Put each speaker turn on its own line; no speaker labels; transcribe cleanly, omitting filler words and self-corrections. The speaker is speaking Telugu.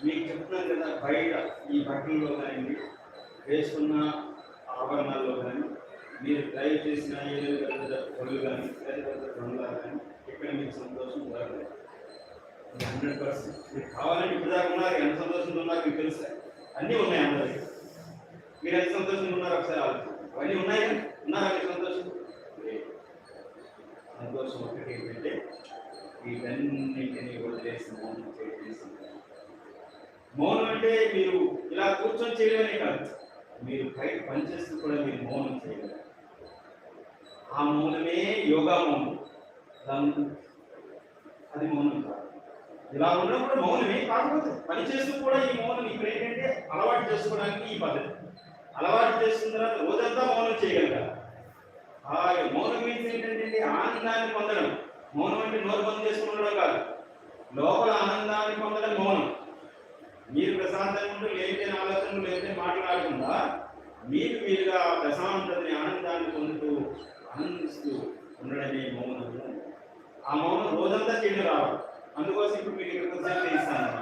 మీకు చెప్తున్నాను కదా, బయట ఈ బట్టల్లో కానీ వేసుకున్న ఆభరణాల్లో కానీ మీరు డ్రైవ్ చేసిన ఏదో పెద్ద పనులు కానీ పెద్ద పెద్ద బంగ్లాలు కానీ ఇక్కడ మీకు సంతోషం దొరకలేదు. 100% మీకు కావాలంటే ఇప్పుడు దాకా ఉన్నారు, ఎంత సంతోషంగా ఉన్నారు మీకు తెలుసా? అన్నీ ఉన్నాయి అందరికి. మీరు ఎంత సంతోషంగా ఉన్నారు ఒకసారి ఆలోచన. అవన్నీ ఉన్నాయి, ఉన్నారా మీకు సంతోషం? సంతోషం ఒకటి ఏంటంటే వీటన్నింటినీ వదిలేసి మౌనం చేసి, మౌనం అంటే మీరు ఇలా కూర్చొని చేయడమే కాదు, మీరు బయట పనిచేస్తూ కూడా మీరు మౌనం చేయగలరు. ఆ మౌనమే యోగా మౌనం. అది మౌనం కాదు. ఇలా ఉన్నప్పుడు మౌనమే, కాకపోతే పనిచేస్తూ కూడా ఈ మౌనం ఇప్పుడు ఏంటంటే అలవాటు చేసుకోవడానికి ఈ పద్ధతి. అలవాటు చేసుకున్న తర్వాత రోజంతా మౌనం చేయగలగాలి. ఆ మౌనం మీన్స్ ఏంటంటే ఆనందాన్ని పొందడం. మౌనం అంటే నోరు బంద్ చేసుకుని ఉండడం కాదు, లోపల ఆనందాన్ని పొందడం మౌనం. మీరు ప్రశాంతంగా ఉంటూ లేని ఆలోచనలు లేని మాట్లాడకుండా మీకు మీరుగా ప్రశాంతతని ఆనందాన్ని పొందుతూ ఆనందిస్తూ ఉండడమే మౌనం. ఆ మౌనం రోజంతా చేయడం రావాలి. అందుకోసం ఇప్పుడు మీకు ఇక్కడ కొంచెం ఇస్తాను.